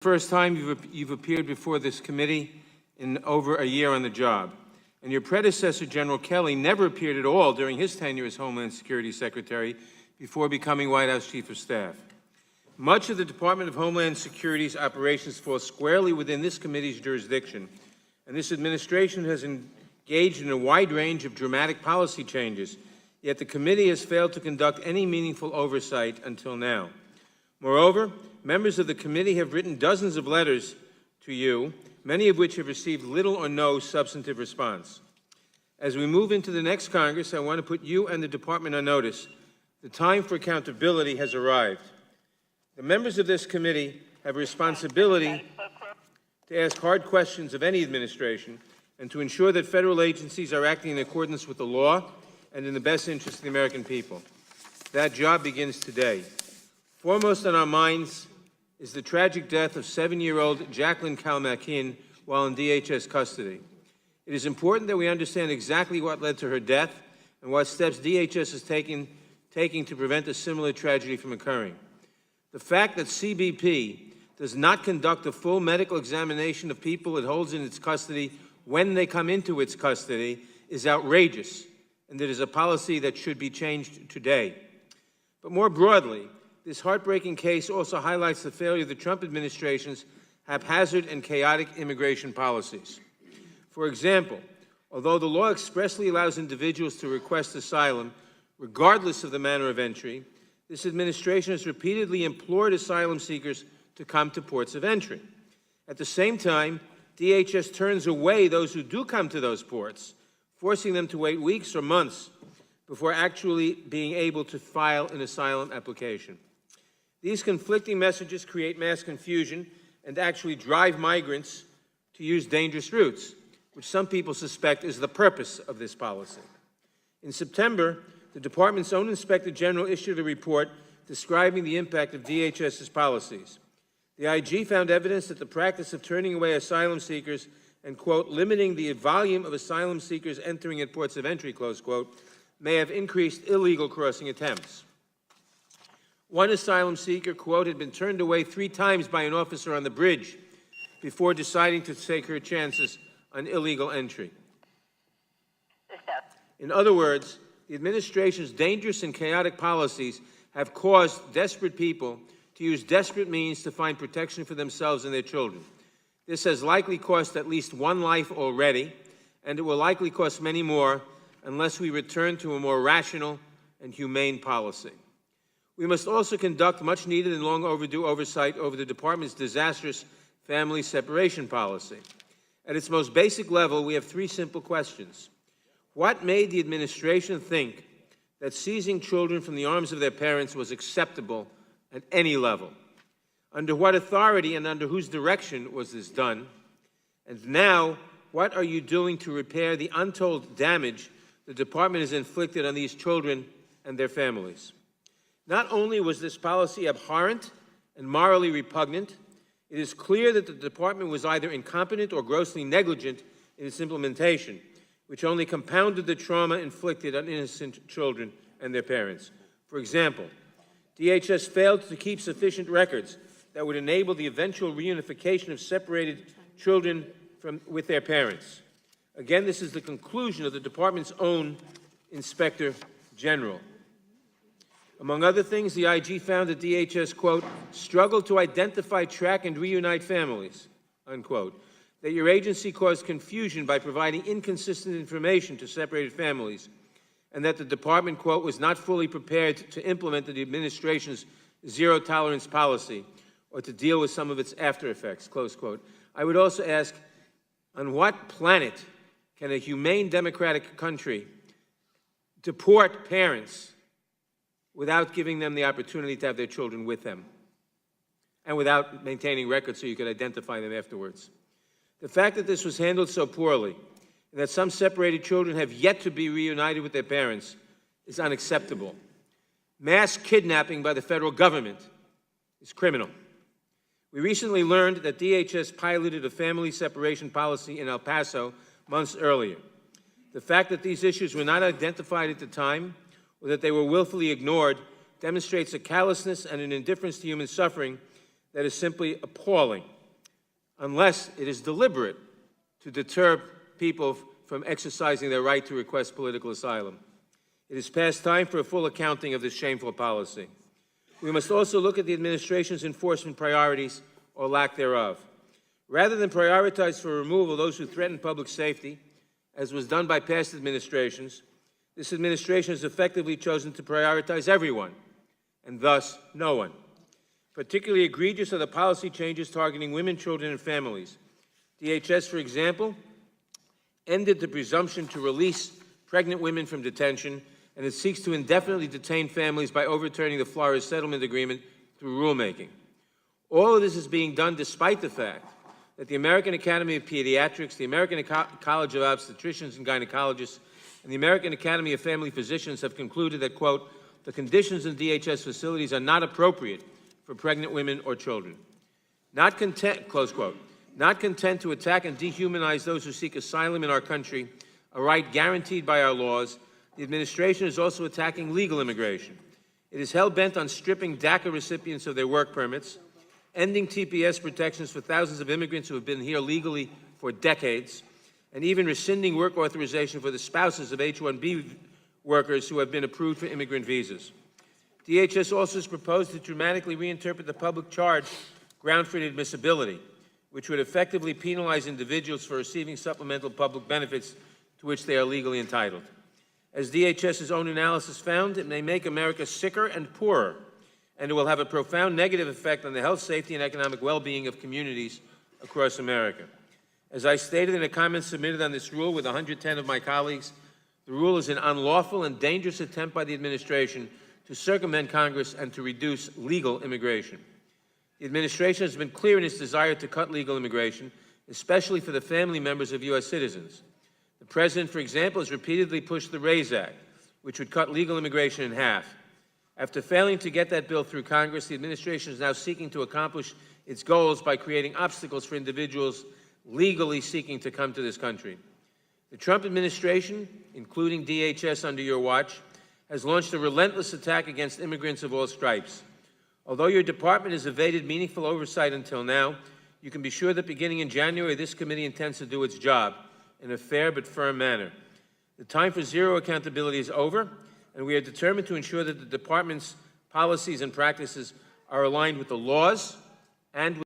First time you've appeared before this committee in over a year on the job. And your predecessor, General Kelly, never appeared at all during his tenure as Homeland Security Secretary before becoming White House Chief of Staff. Much of the Department of Homeland Security's operations fall squarely within this committee's jurisdiction, and this administration has engaged in a wide range of dramatic policy changes, yet the committee has failed to conduct any meaningful oversight until now. Moreover, members of the committee have written dozens of letters to you, many of which have received little or no substantive response. As we move into the next Congress, I want to put you and the department on notice. The time for accountability has arrived. The members of this committee have a responsibility to ask hard questions of any administration and to ensure that federal agencies are acting in accordance with the law and in the best interest of the American people. That job begins today. Foremost on our minds is the tragic death of 7-year-old Jacqueline Kalmakin while in DHS custody. It is important that we understand exactly what led to her death and what steps DHS is taking to prevent a similar tragedy from occurring. The fact that CBP does not conduct a full medical examination of people it holds in its custody when they come into its custody is outrageous, and it is a policy that should be changed today. But more broadly, this heartbreaking case also highlights the failure of the Trump administration's haphazard and chaotic immigration policies. For example, although the law expressly allows individuals to request asylum regardless of the manner of entry, this administration has repeatedly implored asylum seekers to come to ports of entry. At the same time, DHS turns away those who do come to those ports, forcing them to wait weeks or months before actually being able to file an asylum application. These conflicting messages create mass confusion and actually drive migrants to use dangerous routes, which some people suspect is the purpose of this policy. In September, the department's own Inspector General issued a report describing the impact of DHS's policies. The IG found evidence that the practice of turning away asylum seekers and, quote, limiting the volume of asylum seekers entering at ports of entry, close quote, may have increased illegal crossing attempts. One asylum seeker, quote, had been turned away 3 times by an officer on the bridge before deciding to take her chances on illegal entry. In other words, the administration's dangerous and chaotic policies have caused desperate people to use desperate means to find protection for themselves and their children. This has likely cost at least 1 life already, and it will likely cost many more unless we return to a more rational and humane policy. We must also conduct much needed and long overdue oversight over the department's disastrous family separation policy. At its most basic level, we have 3 simple questions. What made the administration think that seizing children from the arms of their parents was acceptable at any level? Under what authority and under whose direction was this done? And now, what are you doing to repair the untold damage the department has inflicted on these children and their families? Not only was this policy abhorrent and morally repugnant, it is clear that the department was either incompetent or grossly negligent in its implementation, which only compounded the trauma inflicted on innocent children and their parents. For example, DHS failed to keep sufficient records that would enable the eventual reunification of separated children with their parents. Again, this is the conclusion of the department's own Inspector General. Among other things, the IG found that DHS, quote, struggled to identify, track, and reunite families, unquote, that your agency caused confusion by providing inconsistent information to separated families, and that the department, quote, was not fully prepared to implement the administration's zero-tolerance policy or to deal with some of its after-effects, close quote. I would also ask, on what planet can a humane democratic country deport parents without giving them the opportunity to have their children with them, and without maintaining records so you could identify them afterwards? The fact that this was handled so poorly, and that some separated children have yet to be reunited with their parents, is unacceptable. Mass kidnapping by the federal government is criminal. We recently learned that DHS piloted a family separation policy in El Paso months earlier. The fact that these issues were not identified at the time, or that they were willfully ignored, demonstrates a callousness and an indifference to human suffering that is simply appalling, unless it is deliberate to deter people from exercising their right to request political asylum. It is past time for a full accounting of this shameful policy. We must also look at the administration's enforcement priorities or lack thereof. Rather than prioritize for removal those who threaten public safety, as was done by past administrations, this administration has effectively chosen to prioritize everyone, and thus no one. Particularly egregious are the policy changes targeting women, children, and families. DHS, for example, ended the presumption to release pregnant women from detention, and it seeks to indefinitely detain families by overturning the Flores Settlement Agreement through rulemaking. All of this is being done despite the fact that the American Academy of Pediatrics, the American College of Obstetricians and Gynecologists, and the American Academy of Family Physicians have concluded that, quote, the conditions in DHS facilities are not appropriate for pregnant women or children. Not content, close quote, not content to attack and dehumanize those who seek asylum in our country, a right guaranteed by our laws, the administration is also attacking legal immigration. It is hell-bent on stripping DACA recipients of their work permits, ending TPS protections for thousands of immigrants who have been here legally for decades, and even rescinding work authorization for the spouses of H-1B workers who have been approved for immigrant visas. DHS also has proposed to dramatically reinterpret the public charge ground for inadmissibility, which would effectively penalize individuals for receiving supplemental public benefits to which they are legally entitled. As DHS's own analysis found, it may make America sicker and poorer, and it will have a profound negative effect on the health, safety, and economic well-being of communities across America. As I stated in a comment submitted on this rule with 110 of my colleagues, the rule is an unlawful and dangerous attempt by the administration to circumvent Congress and to reduce legal immigration. The administration has been clear in its desire to cut legal immigration, especially for the family members of U.S. citizens. The President, for example, has repeatedly pushed the RAISE Act, which would cut legal immigration in half. After failing to get that bill through Congress, the administration is now seeking to accomplish its goals by creating obstacles for individuals legally seeking to come to this country. The Trump administration, including DHS under your watch, has launched a relentless attack against immigrants of all stripes. Although your department has evaded meaningful oversight until now, you can be sure that beginning in January, this committee intends to do its job in a fair but firm manner. The time for zero accountability is over, and we are determined to ensure that the department's policies and practices are aligned with the laws and with